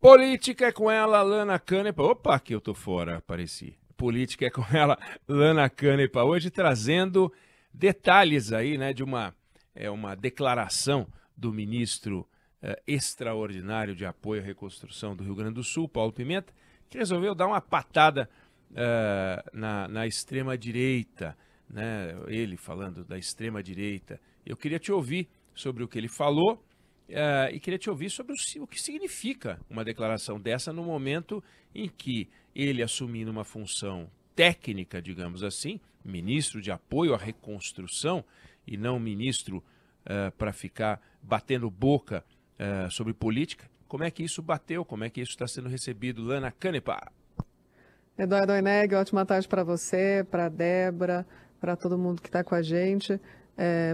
Política é com ela, Lana Canepa. Opa, que eu tô fora, apareci. Política é com ela, Lana Canepa. Hoje trazendo detalhes aí, né, de uma declaração do ministro extraordinário de apoio à reconstrução do Rio Grande do Sul, Paulo Pimenta, que resolveu dar uma patada na extrema-direita, né? Ele falando da extrema-direita. Eu queria te ouvir sobre o que ele falou e queria te ouvir sobre o que significa uma declaração dessa no momento em que ele, assumindo uma função técnica, digamos assim, ministro de apoio à reconstrução e não ministro para ficar batendo boca sobre política. Como é que isso bateu? Como é que isso está sendo recebido? Lana Canepa. Eduardo Oineg, ótima tarde para você, para a Débora, para todo mundo que está com a gente,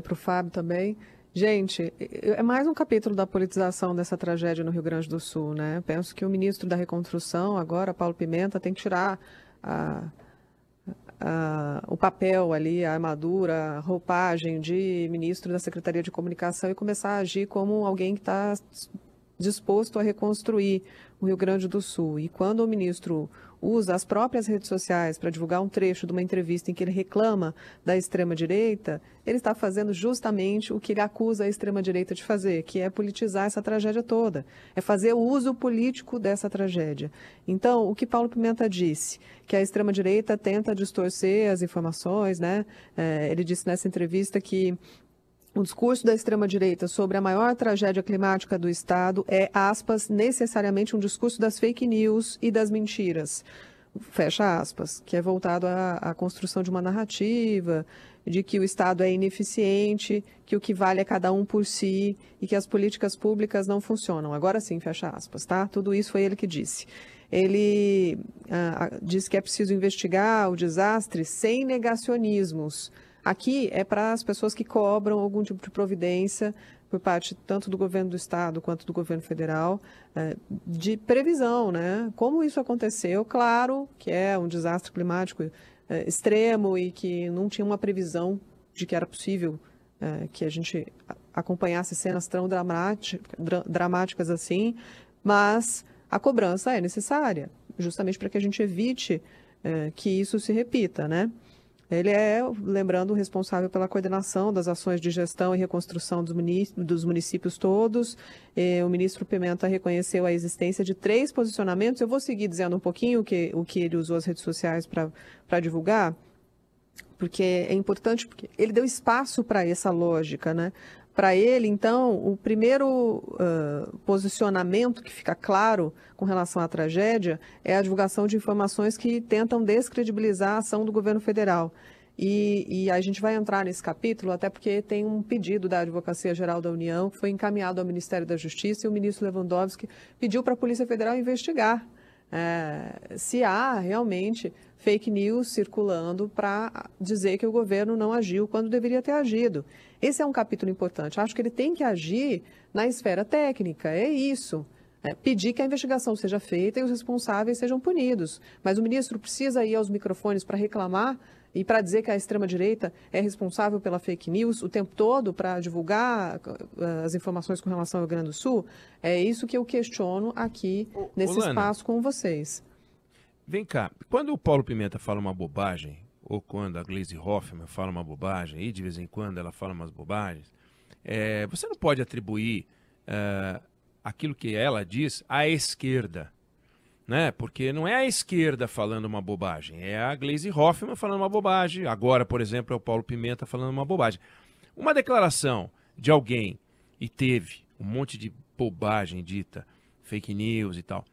para o Fábio também. Gente, é mais um capítulo da politização dessa tragédia no Rio Grande do Sul, né? Penso que o ministro da Reconstrução, agora, Paulo Pimenta, tem que tirar o papel ali, a armadura, a roupagem de ministro da Secretaria de Comunicação e começar a agir como alguém que está disposto a reconstruir o Rio Grande do Sul. E quando o ministro usa as próprias redes sociais para divulgar um trecho de uma entrevista em que ele reclama da extrema-direita, ele está fazendo justamente o que ele acusa a extrema-direita de fazer, que é politizar essa tragédia toda, é fazer o uso político dessa tragédia. Então, o que Paulo Pimenta disse, que a extrema-direita tenta distorcer as informações, né? Ele disse nessa entrevista que o discurso da extrema-direita sobre a maior tragédia climática do Estado é, aspas, necessariamente um discurso das fake news e das mentiras, fecha aspas, que é voltado à construção de uma narrativa, de que o Estado é ineficiente, que o que vale é cada um por si e que as políticas públicas não funcionam. Agora sim, fecha aspas, tá? Tudo isso foi ele que disse. Ele disse que é preciso investigar o desastre sem negacionismos. Aqui é para as pessoas que cobram algum tipo de providência por parte tanto do governo do estado quanto do governo federal, de previsão, né? Como isso aconteceu, claro que é um desastre climático extremo e que não tinha uma previsão de que era possível que a gente acompanhasse cenas tão dramáticas assim, mas a cobrança é necessária, justamente para que a gente evite que isso se repita, né? Ele é, lembrando, o responsável pela coordenação das ações de gestão e reconstrução dos municípios todos. O ministro Pimenta reconheceu a existência de 3 posicionamentos. Eu vou seguir dizendo um pouquinho o que ele usou as redes sociais para divulgar, porque é importante, porque ele deu espaço para essa lógica, né? Para ele, então, o primeiro posicionamento que fica claro com relação à tragédia é a divulgação de informações que tentam descredibilizar a ação do governo federal. E a gente vai entrar nesse capítulo, até porque tem um pedido da Advocacia Geral da União que foi encaminhado ao Ministério da Justiça e o ministro Lewandowski pediu para a Polícia Federal investigar se há realmente fake news circulando para dizer que o governo não agiu quando deveria ter agido. Esse é um capítulo importante. Acho que ele tem que agir na esfera técnica, é isso. Pedir que a investigação seja feita e os responsáveis sejam punidos. Mas o ministro precisa ir aos microfones para reclamar e para dizer que a extrema-direita é responsável pela fake news o tempo todo para divulgar as informações com relação ao Rio Grande do Sul. É isso que eu questiono aqui nesse espaço com vocês. Vem cá, quando o Paulo Pimenta fala uma bobagem, ou quando a Gleisi Hoffmann fala uma bobagem, e de vez em quando ela fala umas bobagens, você não pode atribuir aquilo que ela diz à esquerda, né? Porque não é a esquerda falando uma bobagem, é a Gleisi Hoffmann falando uma bobagem. Agora, por exemplo, é o Paulo Pimenta falando uma bobagem. Uma declaração de alguém, e teve um monte de bobagem dita, fake news e tal,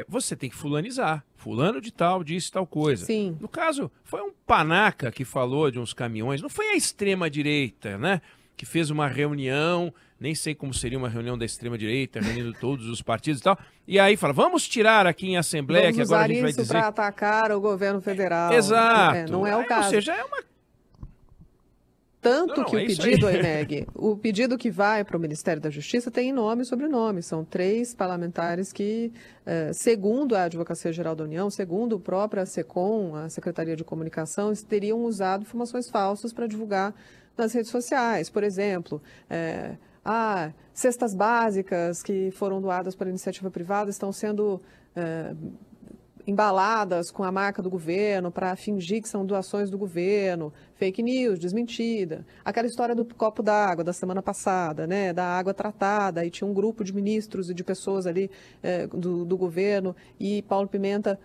você tem que fulanizar. Fulano de tal disse tal coisa. Sim. No caso, foi um panaca que falou de uns caminhões, não foi a extrema-direita, né? Que fez uma reunião, nem sei como seria uma reunião da extrema-direita, reunindo todos os partidos e tal, e aí fala, vamos tirar aqui em assembleia, que agora a gente vai dizer... Vamos usar isso para atacar o governo federal. Exato. Não é o caso. Ou seja, é uma... Tanto que o pedido, Oineg, o pedido que vai para o Ministério da Justiça tem nome e sobrenome. São 3 parlamentares que, segundo a Advocacia Geral da União, segundo a própria SECOM, a Secretaria de Comunicação, teriam usado informações falsas para divulgar nas redes sociais. Por exemplo, cestas básicas que foram doadas pela iniciativa privada estão sendo embaladas com a marca do governo para fingir que são doações do governo, fake news, desmentida. Aquela história do copo d'água da semana passada, né, da água tratada, e tinha um grupo de ministros e de pessoas ali do governo, e Paulo Pimenta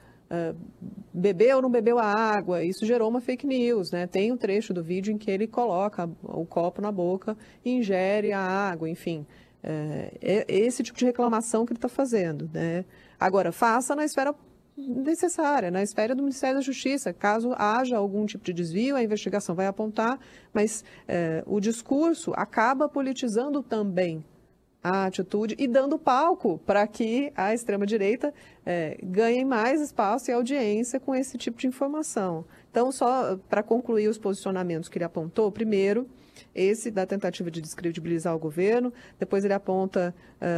bebeu ou não bebeu a água. Isso gerou uma fake news, né? Tem um trecho do vídeo em que ele coloca o copo na boca e ingere a água, enfim. É esse tipo de reclamação que ele está fazendo, né? Agora, faça na esfera necessária, na esfera do Ministério da Justiça. Caso haja algum tipo de desvio, a investigação vai apontar, mas o discurso acaba politizando também a atitude e dando palco para que a extrema-direita ganhe mais espaço e audiência com esse tipo de informação. Então, só para concluir os posicionamentos que ele apontou, primeiro, esse da tentativa de descredibilizar o governo, depois ele aponta,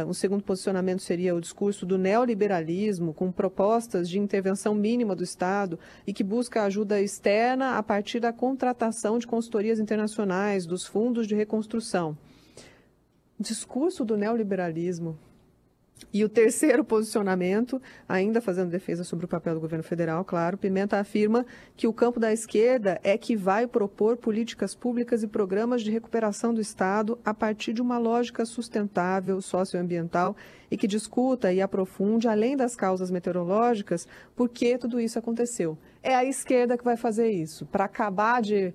um segundo posicionamento seria o discurso do neoliberalismo, com propostas de intervenção mínima do Estado e que busca ajuda externa a partir da contratação de consultorias internacionais, dos fundos de reconstrução. Discurso do neoliberalismo. E o terceiro posicionamento, ainda fazendo defesa sobre o papel do governo federal, claro, Pimenta afirma que o campo da esquerda é que vai propor políticas públicas e programas de recuperação do Estado a partir de uma lógica sustentável, socioambiental, e que discuta e aprofunde, além das causas meteorológicas, por que tudo isso aconteceu. É a esquerda que vai fazer isso, para acabar de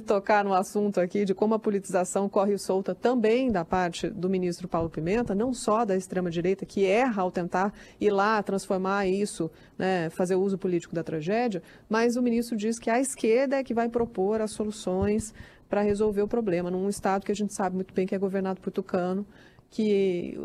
tocar no assunto aqui de como a politização corre solta também da parte do ministro Paulo Pimenta, não só da extrema-direita, que erra ao tentar ir lá transformar isso, né, fazer uso político da tragédia, mas o ministro diz que a esquerda é que vai propor as soluções para resolver o problema, num estado que a gente sabe muito bem que é governado por tucano, que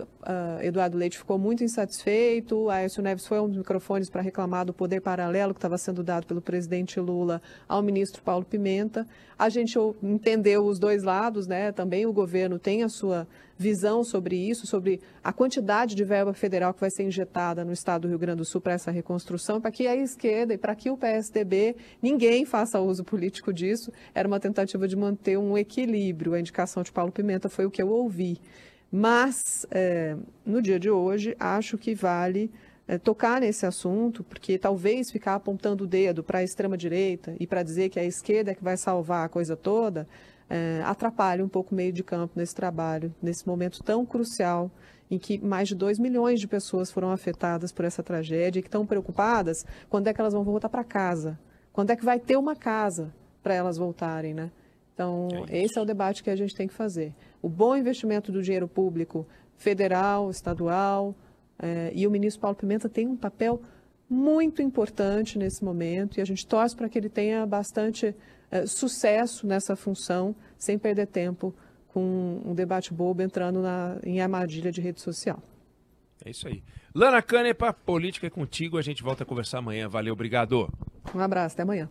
Eduardo Leite ficou muito insatisfeito, Aécio Neves foi aos microfones para reclamar do poder paralelo que estava sendo dado pelo presidente Lula ao ministro Paulo Pimenta. A gente entendeu os dois lados, né? Também o governo tem a sua visão sobre isso, sobre a quantidade de verba federal que vai ser injetada no estado do Rio Grande do Sul para essa reconstrução, para que a esquerda e para que o PSDB, ninguém faça uso político disso. Era uma tentativa de manter um equilíbrio. A indicação de Paulo Pimenta foi o que eu ouvi. Mas, no dia de hoje, acho que vale tocar nesse assunto, porque talvez ficar apontando o dedo para a extrema-direita e para dizer que a esquerda é que vai salvar a coisa toda, atrapalha um pouco o meio de campo nesse trabalho, nesse momento tão crucial, em que mais de 2 milhões de pessoas foram afetadas por essa tragédia e que estão preocupadas quando é que elas vão voltar para casa, quando é que vai ter uma casa para elas voltarem, né? Então, esse é o debate que a gente tem que fazer. O bom investimento do dinheiro público federal, estadual, e o ministro Paulo Pimenta tem um papel muito importante nesse momento e a gente torce para que ele tenha bastante sucesso nessa função, sem perder tempo com um debate bobo entrando em armadilha de rede social. É isso aí. Lana Canepa, política é contigo, a gente volta a conversar amanhã. Valeu, obrigado. Um abraço, até amanhã.